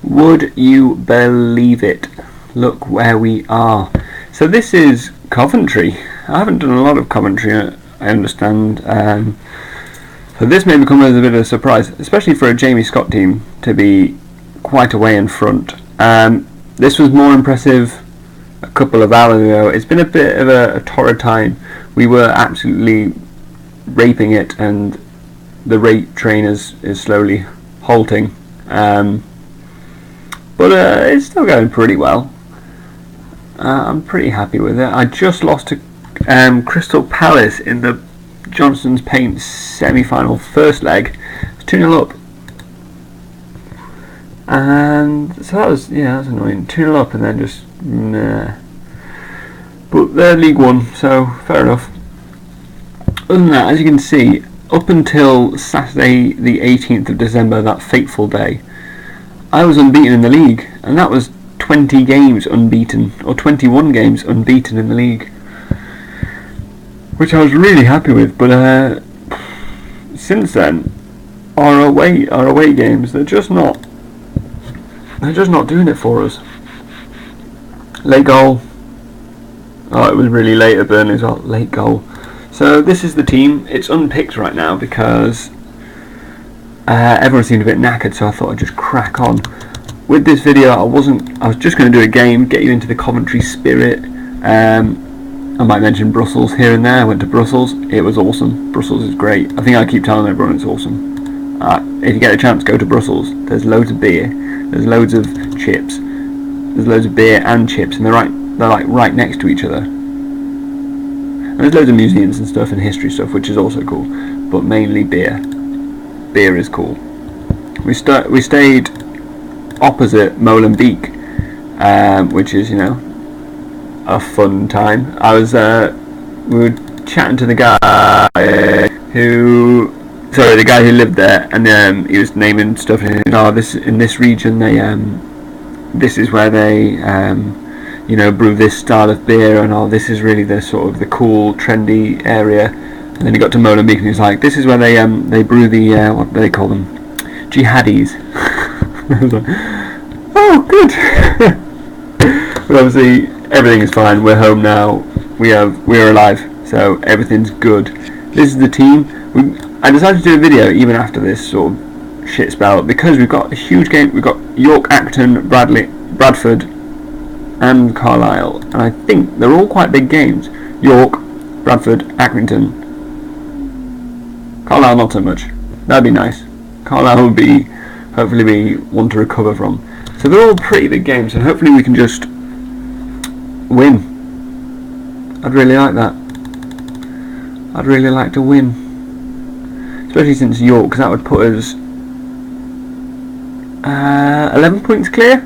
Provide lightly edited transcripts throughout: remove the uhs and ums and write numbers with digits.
Would you believe it? Look where we are. So this is Coventry. I haven't done a lot of Coventry, I understand. So this may become as a bit of a surprise, especially for a Jamie Scott team to be quite away in front. This was more impressive a couple of hours ago. It's been a bit of a torrid time. We were absolutely raping it, and the rate train is slowly halting. But it's still going pretty well. I'm pretty happy with it. I just lost to Crystal Palace in the Johnson's Paint semi-final first leg. It's 2-0 up. And so that was annoying. 2-0 up and then just nah. But they're League One, so fair enough. Other than that, as you can see, up until Saturday the 18th of December, that fateful day, I was unbeaten in the league, and that was 20 games unbeaten, or 21 games unbeaten in the league, which I was really happy with. But since then, our away games, they're just not doing it for us. Late goal. Oh, it was really late at Burnley as well. Late goal. So this is the team. It's unpicked right now because everyone seemed a bit knackered, so I thought I'd just crack on. With this video, I was just going to do a game, get you into the Coventry spirit. I might mention Brussels here and there. I went to Brussels. It was awesome. Brussels is great. I think I keep telling everyone it's awesome. If you get a chance, go to Brussels. There's loads of beer. There's loads of chips. There's loads of beer and chips, and they're like right next to each other. And there's loads of museums and stuff and history stuff, which is also cool. But mainly beer. Beer is cool. We stayed opposite Molenbeek, which is, a fun time. We were chatting to the guy the guy who lived there, and he was naming stuff. And in this region, this is where they brew this style of beer, and this is really the sort of the cool, trendy area. And then he got to Molenbeek, and he was like, this is where they brew the what do they call them? Jihadis. I was like, oh, good. But obviously, everything is fine. We're home now. We're alive, so everything's good. This is the team. I decided to do a video even after this sort of shit spell because we've got a huge game. We've got York, Acton, Bradford, and Carlisle, and I think they're all quite big games. York, Bradford, Accrington, Carlisle not so much. That'd be nice. Carlisle would hopefully be one to recover from. So they're all pretty big games, and hopefully we can just win. I'd really like that. I'd really like to win, especially since York, because that would put us 11 points clear.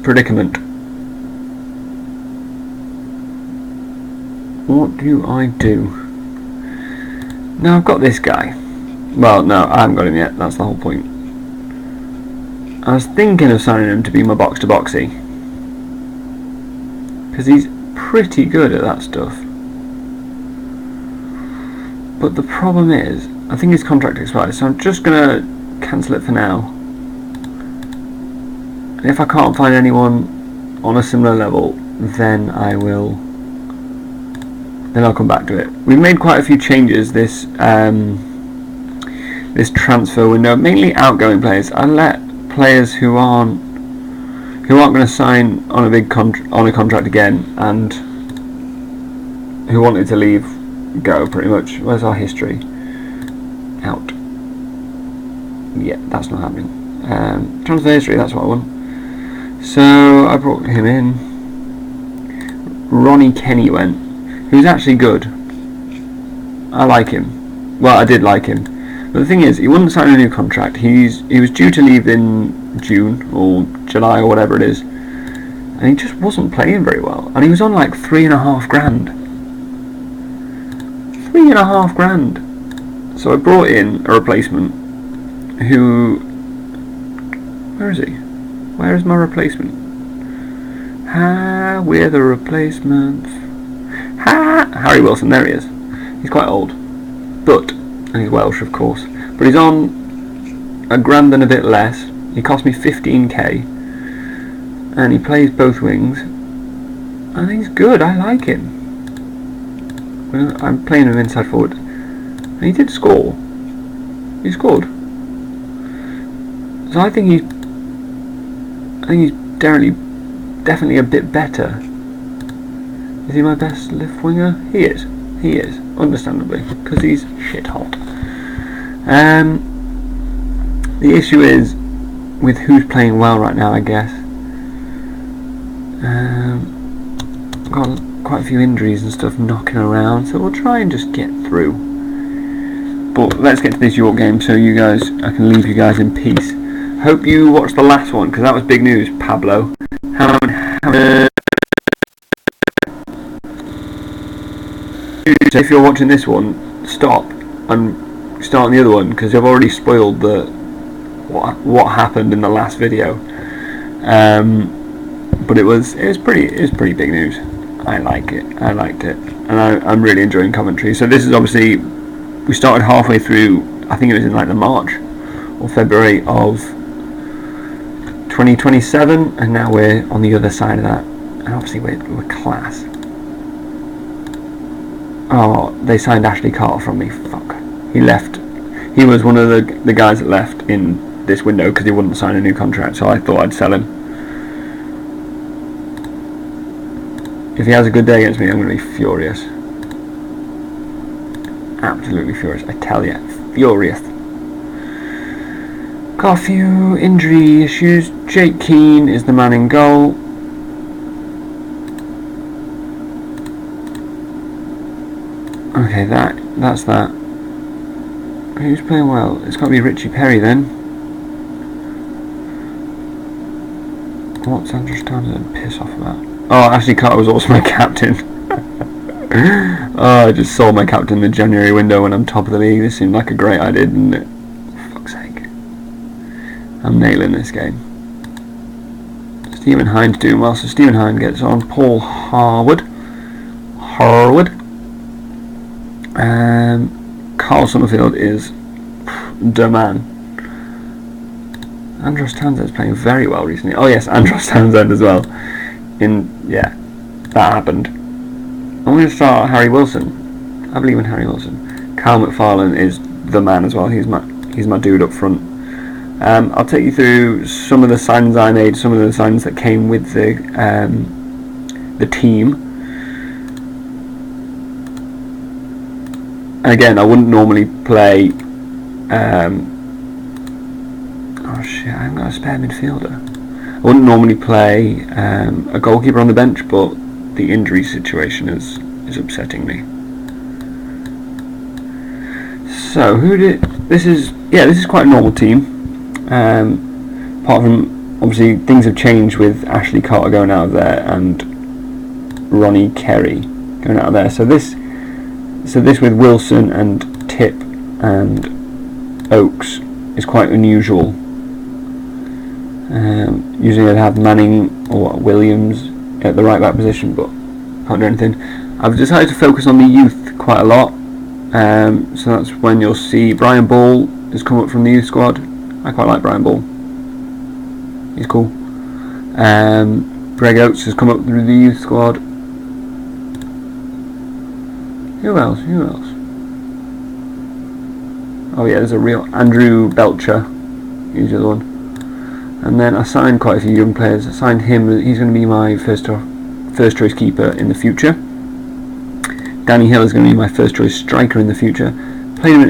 Predicament. What do I do? Now I've got this guy. Well, no, I haven't got him yet. That's the whole point. I was thinking of signing him to be my box-to-boxy, because he's pretty good at that stuff. But the problem is, I think his contract expires, so I'm just going to cancel it for now. And if I can't find anyone on a similar level, then I'll come back to it. We've made quite a few changes this transfer window, mainly outgoing players. I let players who aren't going to sign on a contract again and who wanted to leave go, pretty much. Where's our history? Out. Yeah, that's not happening. Transfer history, that's what I want. So I brought him in. Ronnie Kenny went, who's actually good. I like him. Well, I did like him. But the thing is, he wouldn't sign a new contract. He was due to leave in June or July or whatever it is, and he just wasn't playing very well. And he was on like $3,500. $3,500. So I brought in a replacement. Where is he? Where is my replacement? We're the replacements. Harry Wilson, there he is. He's quite old, and he's Welsh, of course. But he's on $1,000 and a bit less, He cost me 15k, and he plays both wings. I think he's good. I like him. I'm playing him inside forward, and he did score. He scored. So I think he's definitely a bit better. Is he my best left winger? He is. He is, understandably, because he's shit hot. The issue is with who's playing well right now, I guess. Got quite a few injuries and stuff knocking around, so we'll try and just get through. But let's get to this York game so I can leave you guys in peace. Hope you watched the last one, because that was big news, Pablo. So if you're watching this one, stop and start on the other one, because I've already spoiled what happened in the last video. But it was pretty big news. I liked it, and I'm really enjoying commentary. So this is obviously, we started halfway through, I think it was in like the March or February of 2027, and now we're on the other side of that, and obviously we're class. Oh, they signed Ashley Carter from me. Fuck. He left. He was one of the guys that left in this window because he wouldn't sign a new contract, so I thought I'd sell him. If he has a good day against me, I'm going to be furious. Absolutely furious, I tell you. Furious. Got a few injury issues. Jake Keane is the man in goal. Okay, that's that. Who's playing well? It's got to be Richie Perry then. What's Andrew Townsend piss off about? Oh, Ashley Carter was also my captain. Oh, I just sold my captain in the January window when I'm top of the league. This seemed like a great idea, didn't it? For fuck's sake. I'm nailing this game. Stephen Hines doing well, so Stephen Hines gets on. Paul Harwood. Carl Summerfield is the man. Andros Townsend is playing very well recently. Oh yes, Andros Townsend as well. Yeah, that happened. I'm going to start Harry Wilson. I believe in Harry Wilson. Kyle McFarlane is the man as well. He's my dude up front. I'll take you through some of the signs I made, some of the signs that came with the team. And again, I wouldn't normally play. Oh shit! I haven't got a spare midfielder. I wouldn't normally play a goalkeeper on the bench, but the injury situation is upsetting me. So this is quite a normal team. Apart from obviously things have changed with Ashley Carter going out of there and Ronnie Kerry going out of there. So this with Wilson and Tip and Oakes is quite unusual. Usually I'd have Manning or Williams at the right back position, but can't do anything. I've decided to focus on the youth quite a lot. So that's when you'll see Brian Ball has come up from the youth squad. I quite like Brian Ball. He's cool. Greg Oates has come up through the youth squad. Who else? Oh yeah, there's a real Andrew Belcher. He's the other one. And then I signed quite a few young players. I signed him. He's going to be my first choice keeper in the future. Danny Hill is going to be my first choice striker in the future.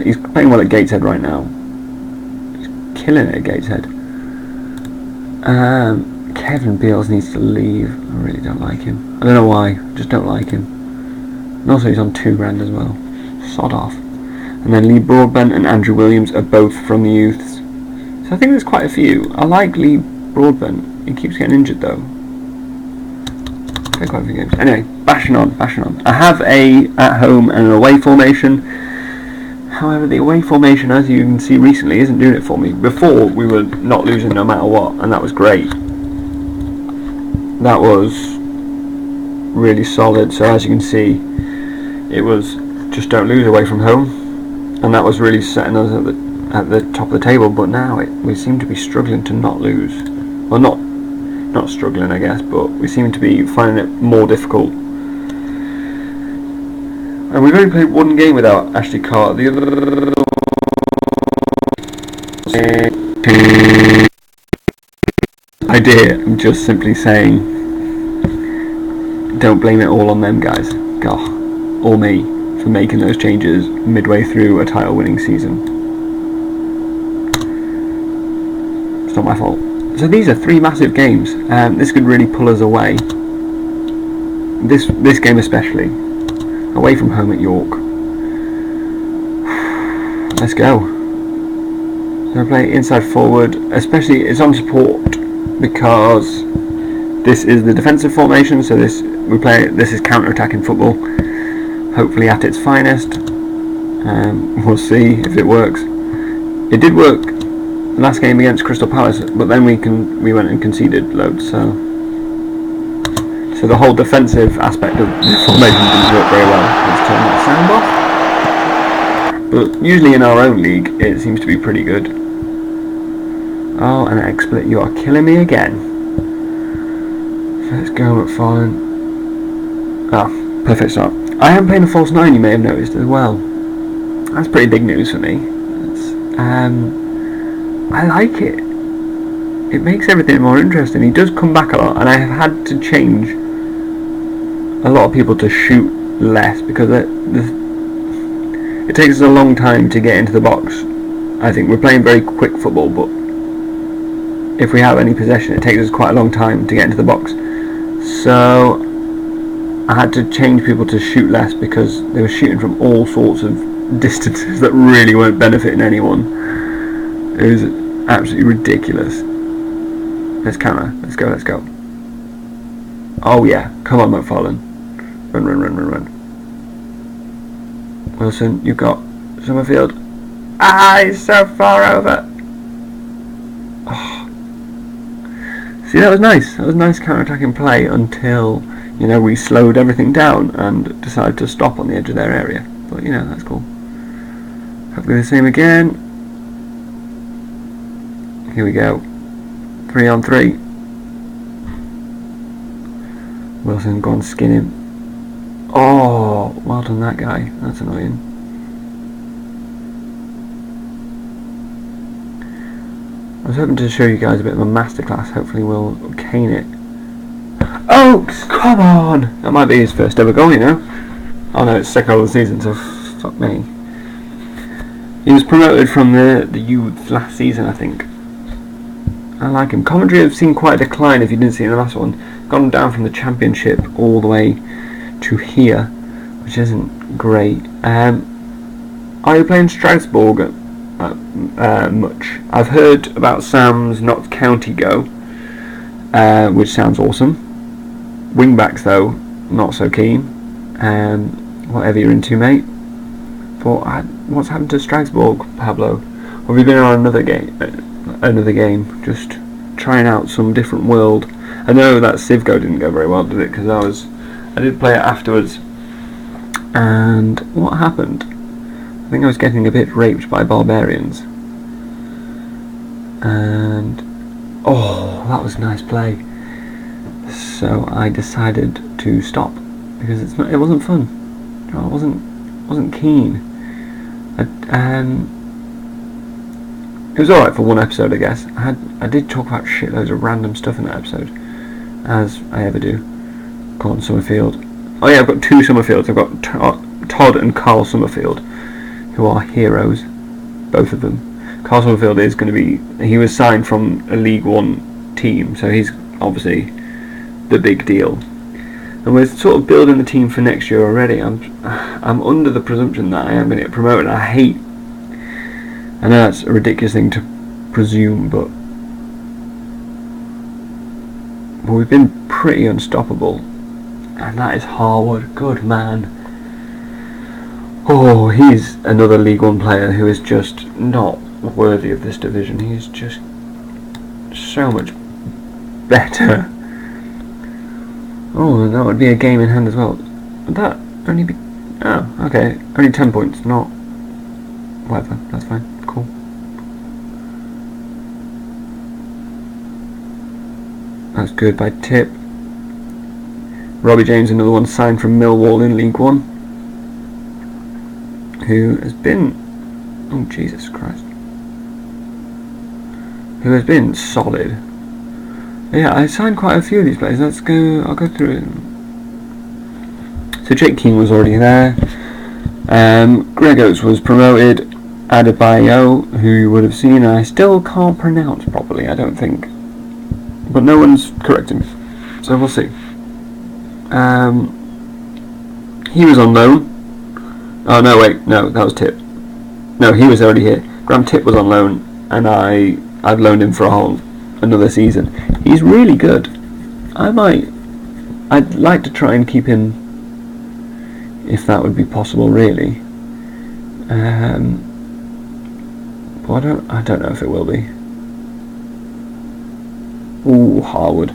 He's playing well at Gateshead right now. He's killing it at Gateshead. Kevin Beals needs to leave. I really don't like him. I don't know why. I just don't like him. And also he's on £2,000 as well. Sod off. And then Lee Broadbent and Andrew Williams are both from the youths. So I think there's quite a few. I like Lee Broadbent. He keeps getting injured though. Quite a few games. Anyway, bashing on. I have a at home and an away formation. However, the away formation, as you can see recently, isn't doing it for me. Before, we were not losing no matter what, and that was great. That was really solid. So as you can see, it was just don't lose away from home, and that was really setting us at the top of the table, but now we seem to be struggling to not lose. Well, not struggling, I guess, but we seem to be finding it more difficult. And we've only played one game without Ashley Carter. The other idea, I'm just simply saying, don't blame it all on them guys. Gosh, or me, for making those changes midway through a title-winning season. It's not my fault. So these are 3 massive games. This could really pull us away. This game especially. Away from home at York. Let's go. So we play inside forward, especially it's on support because this is the defensive formation. So this is counter-attacking football. Hopefully at its finest. We'll see if it works. It did work last game against Crystal Palace, but then we went and conceded loads. So the whole defensive aspect of the formation didn't work very well. Let's turn that sound off. But usually in our own league, it seems to be pretty good. Oh, and Xsplit, you are killing me again. Let's go, McFarlane. Ah, perfect start. I am playing a false 9, you may have noticed as well. That's pretty big news for me. I like it. It makes everything more interesting. He does come back a lot, and I have had to change a lot of people to shoot less because it takes us a long time to get into the box. I think we're playing very quick football, but if we have any possession, it takes us quite a long time to get into the box. So I had to change people to shoot less because they were shooting from all sorts of distances that really weren't benefiting anyone. It was absolutely ridiculous. Let's counter. Let's go. Oh yeah, come on, McFarlane. Run. Wilson, you've got Summerfield. Ah, he's so far over. Oh. See, that was nice. That was nice counter-attacking play until, we slowed everything down and decided to stop on the edge of their area. But, that's cool. Hopefully the same again. Here we go. 3-on-3. Wilson, go on, skin him. Oh, well done that guy. That's annoying. I was hoping to show you guys a bit of a masterclass. Hopefully we'll cane it. Oaks, come on! That might be his first ever goal, Oh no, it's second goal of the season, so fuck me. He was promoted from the youth last season, I think. I like him. Coventry have seen quite a decline if you didn't see in the last one. Gone down from the Championship all the way to here, which isn't great. Are you playing Strasbourg much? I've heard about Sam's Notts County go, which sounds awesome. Wingbacks though, not so keen. Whatever you're into, mate. But what's happened to Strasbourg, Pablo? Have you been on another game, just trying out some different world? I know that Civgo didn't go very well, did it? Because I did play it afterwards, and what happened? I think I was getting a bit raped by barbarians, and that was nice play. So I decided to stop because it wasn't fun. I wasn't keen. It was alright for one episode, I guess. I did talk about shitloads of random stuff in that episode, as I ever do. Come on, Summerfield. Oh yeah, I've got 2 Summerfields. I've got Todd and Carl Summerfield, who are heroes, both of them. Carl Summerfield is going to be... He was signed from a League One team, so he's obviously the big deal. And we're sort of building the team for next year already. I'm under the presumption that I am going to get promoted. I know that's a ridiculous thing to presume, but we've been pretty unstoppable. And that is Harwood. Good man. Oh, he's another League One player who is just not worthy of this division. He's just so much better. Oh, and that would be a game in hand as well. Would that only be... Oh, okay. Only 10 points, not... Whatever, that's fine. Cool. That's good by Tip. Robbie James, another one signed from Millwall in League One, who has been, oh Jesus Christ, who has been solid. Yeah, I signed quite a few of these players. I'll go through it. So Jake Keane was already there. Greg Oates was promoted. Adebayo, who you would have seen, I still can't pronounce properly, I don't think. But no one's correcting me, so we'll see. He was on loan. Oh no, wait, no, that was Tip. No, he was already here. Graham Tip was on loan, and I've loaned him for another season. He's really good. I'd like to try and keep him, if that would be possible, really. But I don't know if it will be. Ooh, Harwood.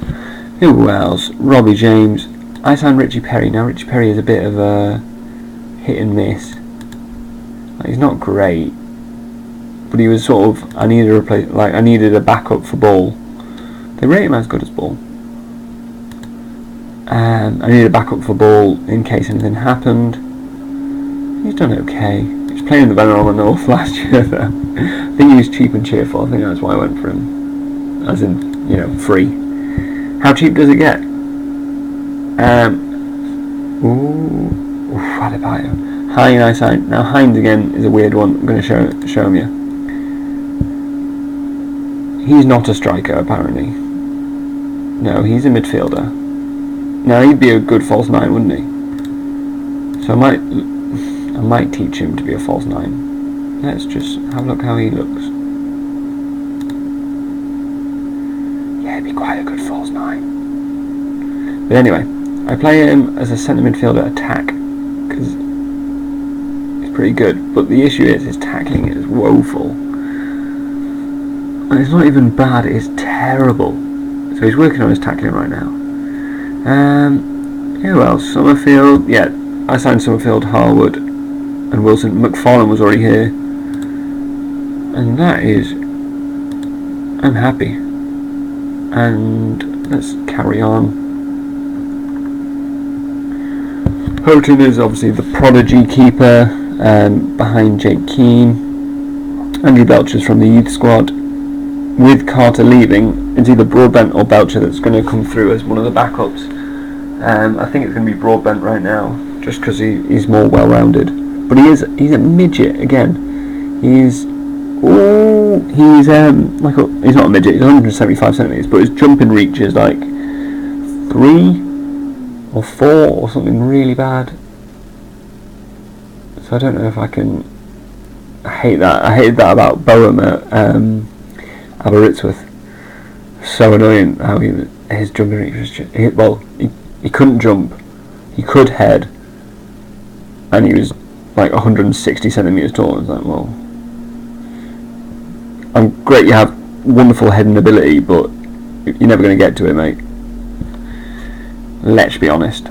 Who else? Robbie James. I signed Richie Perry. Now Richie Perry is a bit of a hit and miss. Like, he's not great, but he was sort of. I needed a backup for Ball. They rate him as good as Ball. I needed a backup for Ball in case anything happened. He's done okay. He was playing in the Vanarama North last year though. I think he was cheap and cheerful. I think that's why I went for him. As in, free. How cheap does it get? Adebayo. Hine I signed. Now Hines again is a weird one. I'm going to show him you. He's not a striker apparently. No, he's a midfielder. Now he'd be a good false nine, wouldn't he? So I might teach him to be a false nine. Let's just have a look how he looks. Yeah, he'd be quite a good false nine. But anyway, I play him as a centre midfielder attack because he's pretty good. But the issue is his tackling is woeful. And it's not even bad, it's terrible. So he's working on his tackling right now. Who else? Summerfield. Yeah, I signed Summerfield, Harwood, and Wilson. McFarlane was already here, and that is. I'm happy. And let's carry on. Houghton is obviously the prodigy keeper, behind Jake Keane. Andrew Belcher's from the youth squad. With Carter leaving, it's either Broadbent or Belcher that's going to come through as one of the backups. I think it's going to be Broadbent right now, just because he's more well-rounded. But he's a midget again. He's not a midget. He's 175 centimeters, but his jumping reach is like 3 or 4 or something really bad. So I don't know if I can. I hate that. I hated that about Boehm at Aberystwyth. So annoying how his jumping reach was just, he couldn't jump, he could head, and he was like 160 centimeters tall. It's like, well, I'm great. You have wonderful heading ability, but you're never going to get to it, mate. Let's be honest.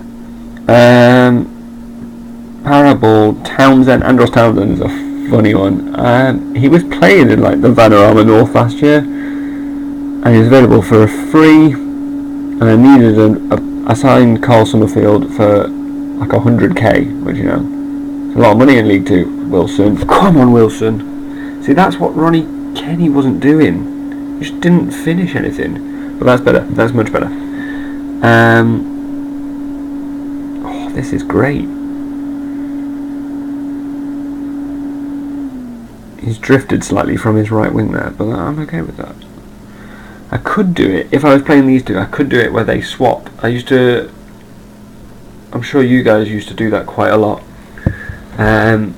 Parable Townsend. Andros Townsend is a funny one. He was playing in like the Vanarama North last year, and he was available for a free. And I needed I signed Carl Summerfield for like 100k, which it's a lot of money in League 2. Wilson, come on, Wilson. See, that's what Ronnie Kenny wasn't doing. He just didn't finish anything. But that's better. That's much better. This is great. He's drifted slightly from his right wing there, but I'm okay with that. I could do it, if I was playing these two, I could do it where they swap. I'm sure you guys used to do that quite a lot. And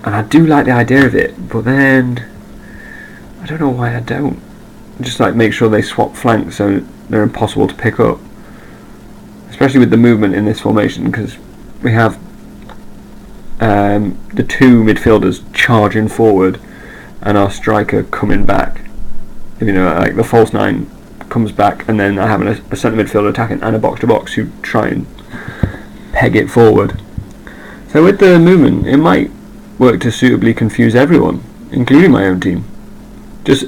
I do like the idea of it, but then I don't know why I don't. Just like make sure they swap flanks so they're impossible to pick up. Especially with the movement in this formation, because we have the two midfielders charging forward and our striker coming back. Like the false nine comes back, and then I have a centre midfielder attacking and a box to box who try and peg it forward. So with the movement, it might work to suitably confuse everyone, including my own team. Just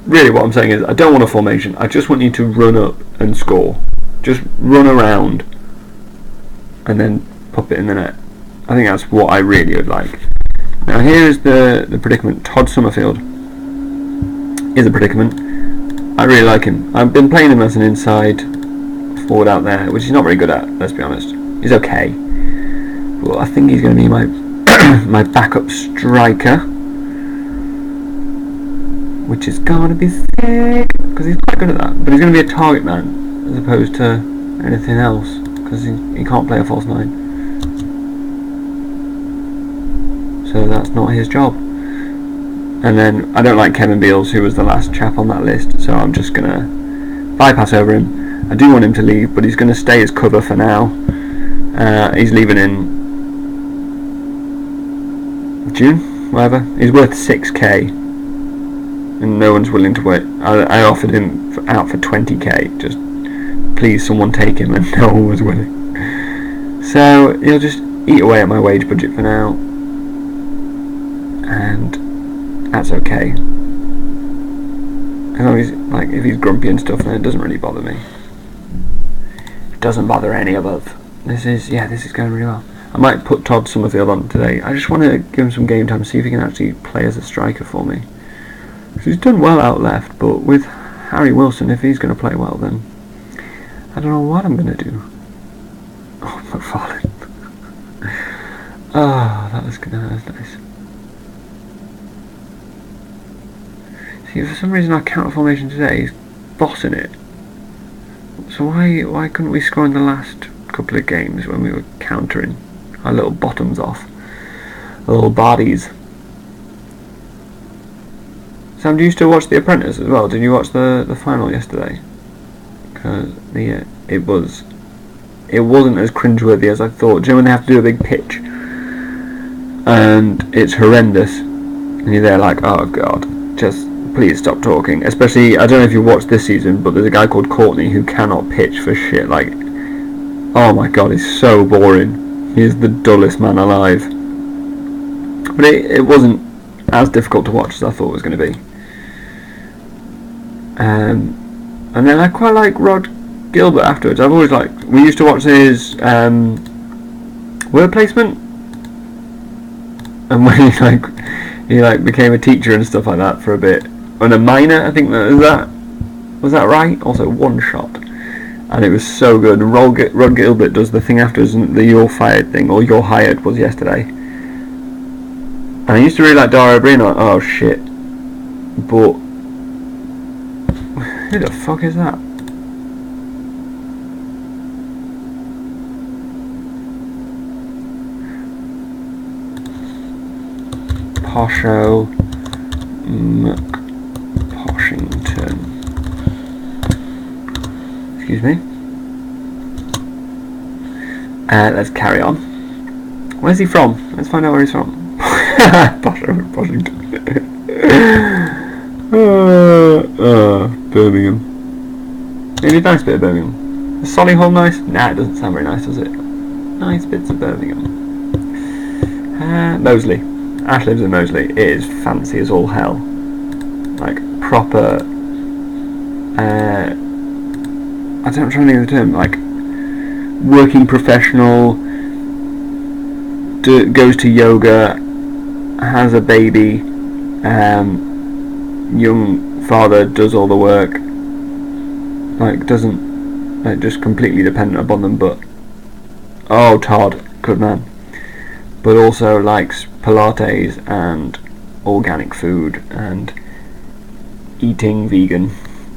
really what I'm saying is I don't want a formation. I just want you to run up and score. Just run around and then pop it in the net. I think that's what I really would like. Now here's the predicament. Todd Summerfield is a predicament. I really like him. I've been playing him as an inside forward out there, which he's not very good at, let's be honest. He's okay. Well, I think he's going to be my my backup striker, which is going to be sick, because he's quite good at that. But he's going to be a target man, as opposed to anything else, because he can't play a false 9. So that's not his job. And then I don't like Kevin Beals, who was the last chap on that list, so I'm just going to bypass over him. I do want him to leave, but he's going to stay as cover for now. He's leaving in June, whatever. He's worth 6k, and no one's willing to wait. I offered him out for 20k, just please someone take him, and no one was willing. So he'll just eat away at my wage budget for now, and that's okay. As long as, like, if he's grumpy and stuff, then it doesn't really bother me. It doesn't bother any of us. This is going really well. I might put Todd Summerfield on today. I just want to give him some game time, see if he can actually play as a striker for me. Because he's done well out left, but with Harry Wilson, if he's going to play well, then I don't know what I'm going to do. Oh, McFarlane. Oh, that was nice. See, for some reason our counter formation today is bossing it. So why couldn't we score in the last couple of games when we were countering our little bottoms off, our little bodies? Sam, do you still watch The Apprentice as well? Did you watch the final yesterday? Because it wasn't as cringeworthy as I thought. Do you know when they have to do a big pitch and it's horrendous, and you're there like, oh god, just please stop talking. Especially, I don't know if you watched this season, but there's a guy called Courtney who cannot pitch for shit. Like, oh my god, he's so boring. He's the dullest man alive. But it wasn't as difficult to watch as I thought it was going to be. And then I quite like Rod Gilbert afterwards. I've always liked. We used to watch his word placement, and when he became a teacher and stuff like that for a bit. And a minor, I think was that right? Also one shot, and it was so good. Rod Gilbert does the thing afterwards, the "you're fired" thing, or "you're hired" was yesterday. And I used to really like Dara O'Brien. Oh shit! But who the fuck is that? Posho McPoshington. Excuse me. Let's carry on. Where's he from? Let's find out where he's from. Posho McPoshington. Birmingham. Maybe a nice bit of Birmingham. Is Solihull nice? Nah, it doesn't sound very nice, does it? Nice bits of Birmingham. Moseley. Ash lives in Moseley. It is fancy as all hell. Like proper. I'm trying to think of the term. Like working professional. Goes to yoga. Has a baby. Young father does all the work. Like doesn't just completely dependent upon them. But oh, Todd, good man. But also likes Pilates and organic food and eating vegan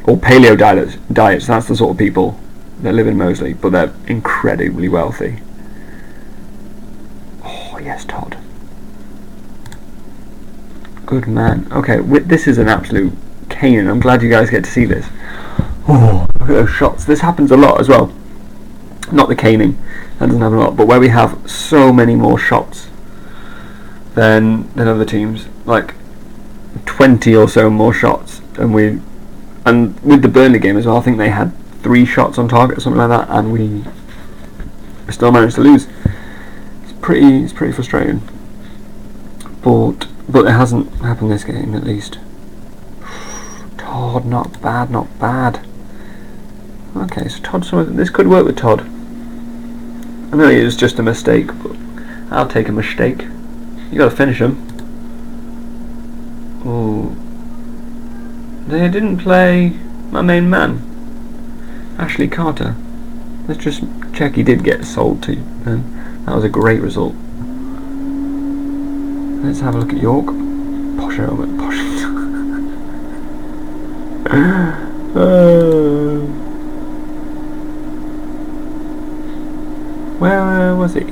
or paleo diets. That's the sort of people that live in Moseley, but they're incredibly wealthy. Oh yes, Todd. Good man. Okay, this is an absolute Canaan. I'm glad you guys get to see this. Oh, look at those shots. This happens a lot as well. Not the caning, that doesn't happen a lot, but where we have so many more shots than other teams, like 20 or so more shots, and with the Burnley game as well, I think they had 3 shots on target or something like that, and we still managed to lose. It's pretty frustrating, but it hasn't happened this game at least. Todd. Todd, not bad, not bad. Okay, so Todd, this could work with Todd. I know it was just a mistake, but I'll take a mistake. You gotta finish him. Oh, they didn't play my main man, Ashley Carter. Let's just check he did get sold to. That was a great result. Let's have a look at York. Posh helmet, posh. Where was he?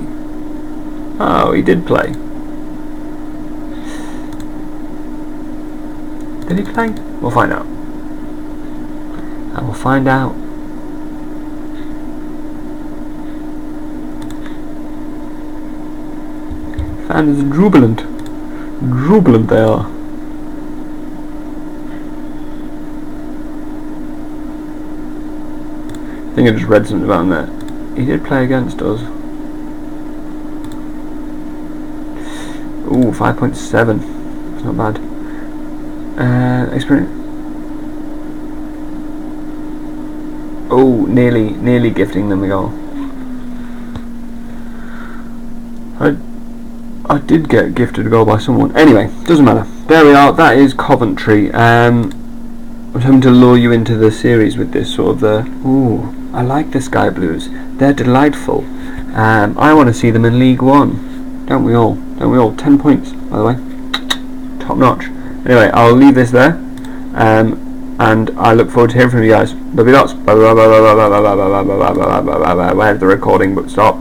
Oh, he did play. Did he play? We'll find out. And we'll find out. And it's jubilant. Jubilant they are. I think I just read something about that. He did play against us. Ooh, 5.7. That's not bad. Experience. Oh, nearly gifting them a goal. I did get gifted a goal by someone. Anyway, doesn't matter. There we are. That is Coventry. I was hoping to lure you into the series with this sort of ooh, I like the Sky Blues. They're delightful. I want to see them in League One. Don't we all? Don't we all? 10 points, by the way. Top notch. Anyway, I'll leave this there. And I look forward to hearing from you guys. Love you lots. Where's the recording? But stop.